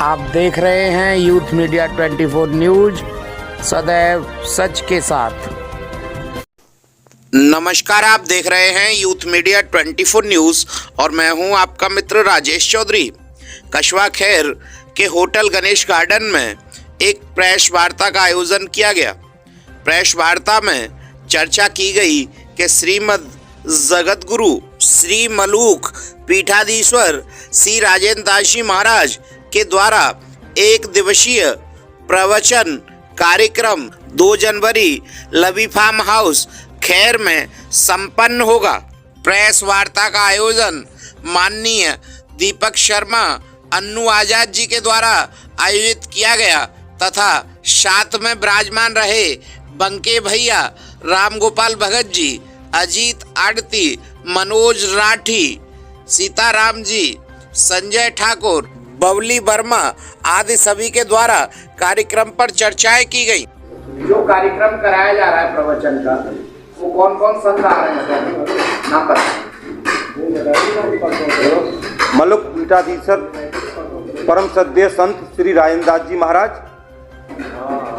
आप देख रहे हैं यूथ मीडिया 24 न्यूज, सदैव सच के साथ। नमस्कार, आप देख रहे हैं यूथ मीडिया 24 न्यूज और मैं हूं आपका मित्र राजेश चौधरी। कस्बा खैर के होटल गणेश गार्डन में एक प्रेस वार्ता का आयोजन किया गया। प्रेस वार्ता में चर्चा की गई कि श्रीमद जगतगुरु श्री मलूक पीठाधीश्वर श्री राजेंद्र दास जी महाराज के द्वारा एक दिवसीय प्रवचन कार्यक्रम 2 जनवरी लवी फार्म हाउस खैर में संपन्न होगा। प्रेस वार्ता का आयोजन माननीय दीपक शर्मा अन्नू आजाद जी के द्वारा आयोजित किया गया तथा साथ में विराजमान रहे बंके भैया, राम गोपाल भगत जी, अजीत आड़ती, मनोज राठी, सीताराम जी, संजय ठाकुर, बबली वर्मा आदि सभी के द्वारा कार्यक्रम पर चर्चाएं की गई। जो कार्यक्रम कराया जा रहा है प्रवचन का, वो कौन कौन संत आ रहे हैं? नाम मलुक पीठाधीश्वर परम सद्य संत श्री राजेंद्र दास जी महाराज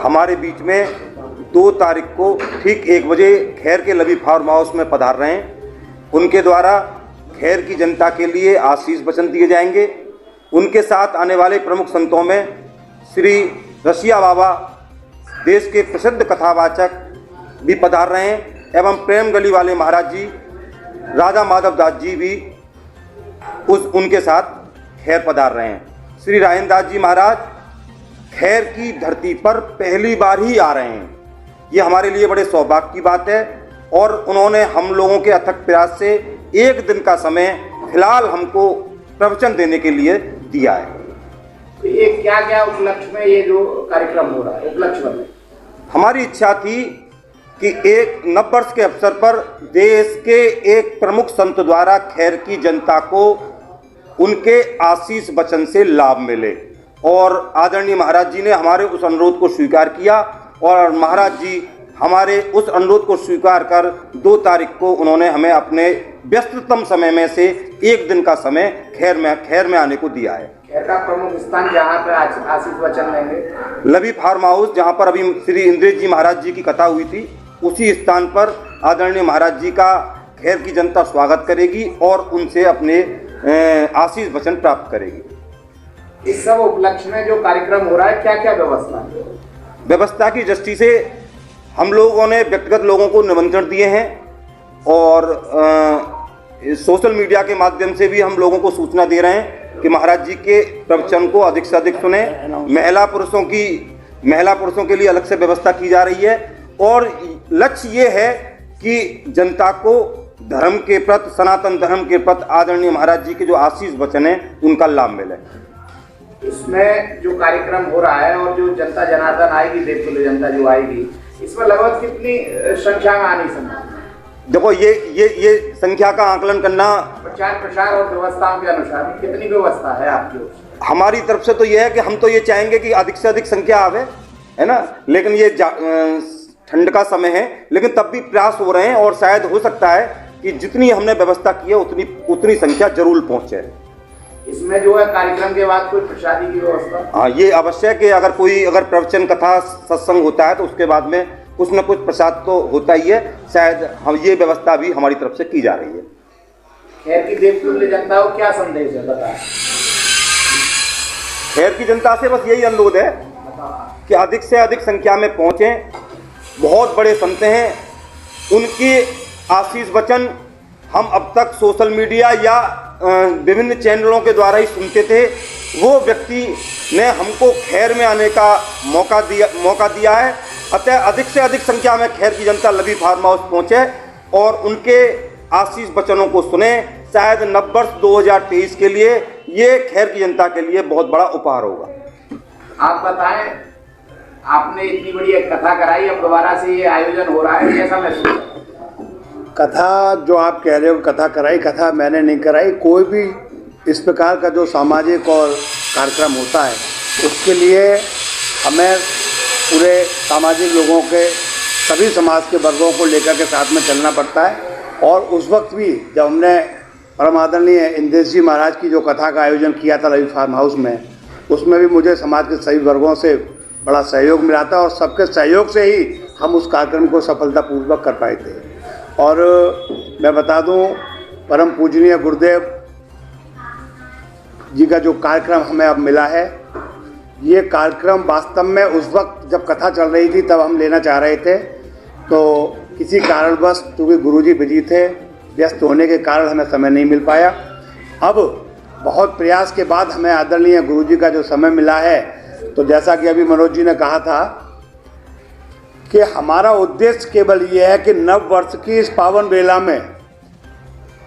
हमारे बीच में 2 तारीख को ठीक 1 बजे खैर के लवी फार्म हाउस में पधार रहे हैं। उनके द्वारा खैर की जनता के लिए आशीष वचन दिए जाएंगे। उनके साथ आने वाले प्रमुख संतों में श्री रसिया बाबा, देश के प्रसिद्ध कथावाचक भी पधार रहे हैं एवं प्रेम गली वाले महाराज जी, राजा माधव दास जी भी उनके साथ खैर पधार रहे हैं। श्री राजेंद्र दास जी महाराज खैर की धरती पर पहली बार ही आ रहे हैं। ये हमारे लिए बड़े सौभाग्य की बात है और उन्होंने हम लोगों के अथक प्रयास से 1 दिन का समय फिलहाल हमको प्रवचन देने के लिए दिया है। तो ये क्या क्या उपलक्ष्य में ये जो कार्यक्रम हो रहा है, उपलक्ष्य में हमारी इच्छा थी कि एक नववर्ष के अवसर पर देश के एक प्रमुख संत द्वारा खैर की जनता को उनके आशीष वचन से लाभ मिले और आदरणीय महाराज जी ने हमारे उस अनुरोध को स्वीकार किया और महाराज जी हमारे उस अनुरोध को स्वीकार कर 2 तारीख को उन्होंने हमें अपने व्यस्ततम समय में से 1 दिन का समय खैर में आने को दिया है। खैर का प्रमुख स्थान जहाँ पे आशीष वचन लेंगे, लवी फार्म हाउस, जहाँ पर अभी श्री इंद्रेश जी महाराज जी की कथा हुई थी, उसी स्थान पर आदरणीय महाराज जी का खैर की जनता स्वागत करेगी और उनसे अपने आशीष वचन प्राप्त करेगी। इस सब उपलक्ष्य में जो कार्यक्रम हो रहा है, क्या क्या व्यवस्था है? व्यवस्था की दृष्टि से हम लोगों ने व्यक्तिगत लोगों को निमंत्रण दिए हैं और सोशल मीडिया के माध्यम से भी हम लोगों को सूचना दे रहे हैं कि महाराज जी के प्रवचन को अधिक से अधिक सुने। महिला पुरुषों के लिए अलग से व्यवस्था की जा रही है और लक्ष्य ये है कि जनता को धर्म के प्रति, सनातन धर्म के प्रति आदरणीय महाराज जी के जो आशीष वचन है उनका लाभ मिले। इसमें जो कार्यक्रम हो रहा है और जो जनता जनार्दन आएगी, देवतुल्य जनता जो आएगी, इसमें लगभग कितनी संख्या में आनी संभव? देखो ये संख्या का आकलन करना प्रचार प्रसार और व्यवस्थाओं के अनुसार कितनी व्यवस्था है आपकी ओर से? हमारी तरफ से तो ये है कि हम तो ये चाहेंगे कि अधिक से अधिक संख्या आवे, है ना, लेकिन ये ठंड का समय है, लेकिन तब भी प्रयास हो रहे हैं और शायद हो सकता है कि जितनी हमने व्यवस्था की है उतनी संख्या जरूर पहुंचे। इसमें जो है कार्यक्रम के बाद कोई प्रसादी की व्यवस्था? हाँ, ये अवश्य कि अगर प्रवचन कथा सत्संग होता है तो उसके बाद में कुछ न कुछ प्रसाद तो होता ही है। शायद हम ये व्यवस्था भी हमारी तरफ से की जा रही है। खैर की देवतुल्य जनता को क्या संदेश है, बताएं? खैर की जनता से बस यही अनुरोध है कि अधिक से अधिक संख्या में पहुंचें। बहुत बड़े संत हैं, उनके आशीष वचन हम अब तक सोशल मीडिया या विभिन्न चैनलों के द्वारा ही सुनते थे। वो व्यक्ति ने हमको खैर में आने का मौका दिया है। अतः अधिक से अधिक संख्या में खैर की जनता लवी फार्म हाउस पहुँचे और उनके आशीष वचनों को सुने। शायद नववर्ष 2023 के लिए ये खैर की जनता के लिए बहुत बड़ा उपहार होगा। आप बताएं, आपने इतनी बड़ी एक कथा कराई, अब दोबारा से ये आयोजन हो रहा है, कैसा महसूस? कथा जो आप कह रहे हो कथा कराई, कथा मैंने नहीं कराई। कोई भी इस प्रकार का जो सामाजिक और कार्यक्रम होता है उसके लिए हमें पूरे सामाजिक लोगों के, सभी समाज के वर्गों को लेकर के साथ में चलना पड़ता है। और उस वक्त भी जब हमने परम आदरणीय इंद्रेश जी महाराज की जो कथा का आयोजन किया था लवी फार्म हाउस में, उसमें भी मुझे समाज के सभी वर्गों से बड़ा सहयोग मिला था और सबके सहयोग से ही हम उस कार्यक्रम को सफलतापूर्वक कर पाए थे। और मैं बता दूं, परम पूजनीय गुरुदेव जी का जो कार्यक्रम हमें अब मिला है, ये कार्यक्रम वास्तव में उस वक्त जब कथा चल रही थी तब हम लेना चाह रहे थे, तो किसी कारणवश क्योंकि गुरुजी बिजी थे, व्यस्त होने के कारण हमें समय नहीं मिल पाया। अब बहुत प्रयास के बाद हमें आदरणीय गुरुजी का जो समय मिला है, तो जैसा कि अभी मनोज जी ने कहा था कि हमारा उद्देश्य केवल ये है कि नव वर्ष की इस पावन बेला में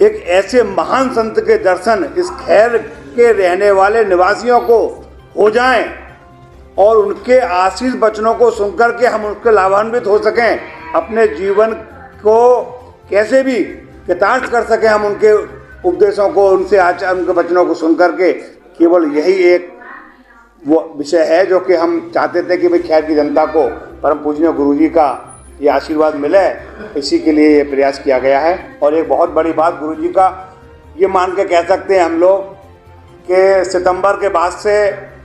एक ऐसे महान संत के दर्शन इस खैर के रहने वाले निवासियों को हो जाएं और उनके आशीष वचनों को सुनकर के हम उसके लाभान्वित हो सकें, अपने जीवन को कैसे भी कृतार्थ कर सकें हम उनके उपदेशों को, उनसे आचार, उनके वचनों को सुनकर के। केवल यही एक वो विषय है जो कि हम चाहते थे कि भाई खैर की जनता को परम पूजनीय गुरुजी का ये आशीर्वाद मिले, इसी के लिए ये प्रयास किया गया है। और एक बहुत बड़ी बात गुरुजी का ये मान के कह सकते हैं हम लोग कि सितंबर के बाद से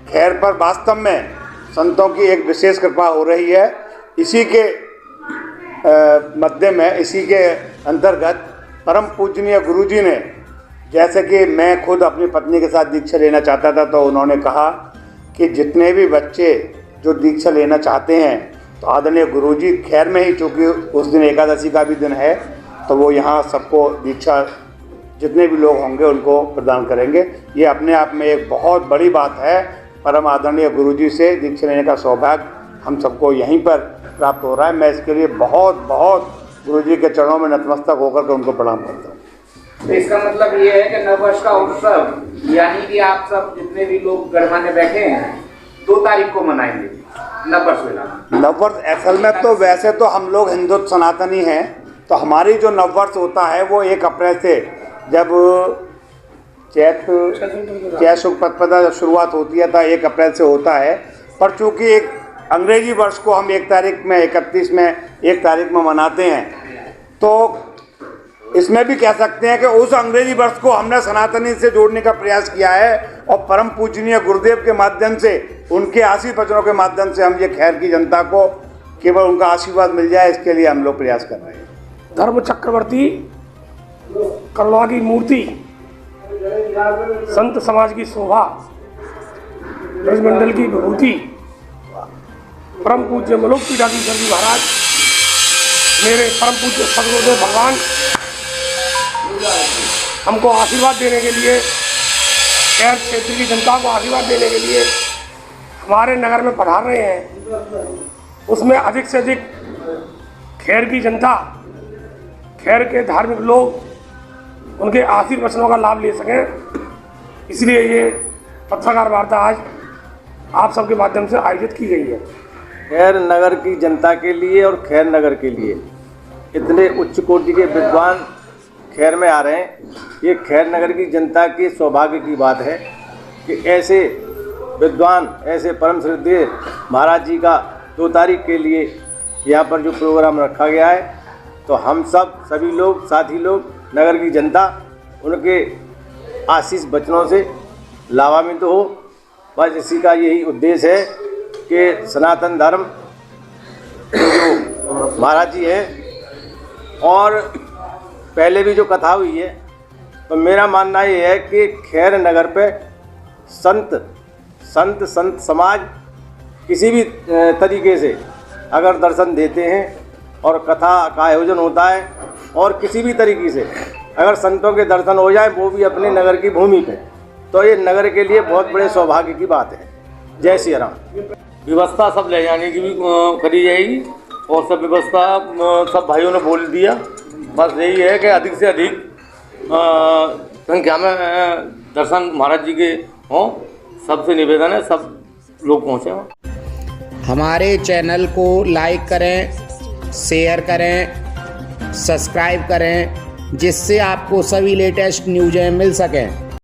खैर पर वास्तव में संतों की एक विशेष कृपा हो रही है। इसी के मध्य में, इसी के अंतर्गत परम पूजनीय गुरुजी ने, जैसे कि मैं खुद अपनी पत्नी के साथ दीक्षा लेना चाहता था, तो उन्होंने कहा कि जितने भी बच्चे जो दीक्षा लेना चाहते हैं तो आदरणीय गुरुजी खैर में ही, चूँकि उस दिन एकादशी का भी दिन है, तो वो यहाँ सबको दीक्षा जितने भी लोग होंगे उनको प्रदान करेंगे। ये अपने आप में एक बहुत बड़ी बात है। परम आदरणीय गुरुजी से दीक्षा लेने का सौभाग्य हम सबको यहीं पर प्राप्त हो रहा है। मैं इसके लिए बहुत बहुत गुरुजी के चरणों में नतमस्तक होकर के उनको प्रणाम करता हूँ। तो इसका मतलब ये है कि नववर्ष का उत्सव यानी कि आप सब जितने भी लोग गढ़वाने बैठे हैं 2 तारीख को मनाएंगे नववर्ष मेला। नववर्ष असल में तो वैसे तो हम लोग हिंदू सनातनी हैं, तो हमारी जो नववर्ष होता है वो 1 अप्रैल से, जब चैत शुक्ल प्रतिपदा जब शुरुआत होती है तो 1 अप्रैल से होता है। पर चूँकि एक अंग्रेजी वर्ष को हम 1 तारीख में, 31 में, 1 तारीख में मनाते हैं, तो इसमें भी कह सकते हैं कि उस अंग्रेजी वर्ष को हमने सनातनी से जोड़ने का प्रयास किया है और परम पूजनीय गुरुदेव के माध्यम से, उनके आशीष वचनों के माध्यम से हम ये खैर की जनता को केवल उनका आशीर्वाद मिल जाए, इसके लिए हम लोग प्रयास कर रहे हैं। धर्म चक्रवर्ती, करुणा की मूर्ति, संत समाज की शोभा, ब्रजमंडल की विभूति, परम पूज्य मलोक पीठाधीश्वर जी महाराज, मेरे परम पूज्य सदगुरुदेव भगवान हमको आशीर्वाद देने के लिए, खैर क्षेत्र की जनता को आशीर्वाद देने के लिए हमारे नगर में पधार रहे हैं। उसमें अधिक से अधिक खैर की जनता, खैर के धार्मिक लोग उनके आशीर्वाद वचनों का लाभ ले सकें, इसलिए ये पत्रकार वार्ता आज आप सबके माध्यम से आयोजित की गई है। खैर नगर की जनता के लिए और खैर नगर के लिए इतने उच्च कोटि के विद्वान खैर में आ रहे हैं, ये खैर नगर की जनता की सौभाग्य की बात है कि ऐसे विद्वान, ऐसे परम श्रद्धेय महाराज जी का 2 तारीख के लिए यहाँ पर जो प्रोग्राम रखा गया है, तो हम सभी लोग, साथी लोग, नगर की जनता उनके आशीष वचनों से लाभान्वित हो। बस इसी का यही उद्देश्य है कि सनातन धर्म जो महाराज जी है, और पहले भी जो कथा हुई है, तो मेरा मानना ये है कि खैर नगर पे संत समाज किसी भी तरीके से अगर दर्शन देते हैं और कथा का आयोजन होता है, और किसी भी तरीके से अगर संतों के दर्शन हो जाए, वो भी अपने नगर की भूमि पे, तो ये नगर के लिए बहुत बड़े सौभाग्य की बात है। जय श्री राम। व्यवस्था सब ले जाने की भी करी जाएगी, और सब व्यवस्था सब भाइयों ने बोल दिया। बस यही है कि अधिक से अधिक संख्या में दर्शन महाराज जी के हों, सबसे निवेदन है सब लोग पहुँचे। हमारे चैनल को लाइक करें, शेयर करें, सब्सक्राइब करें, जिससे आपको सभी लेटेस्ट न्यूज़ें मिल सकें।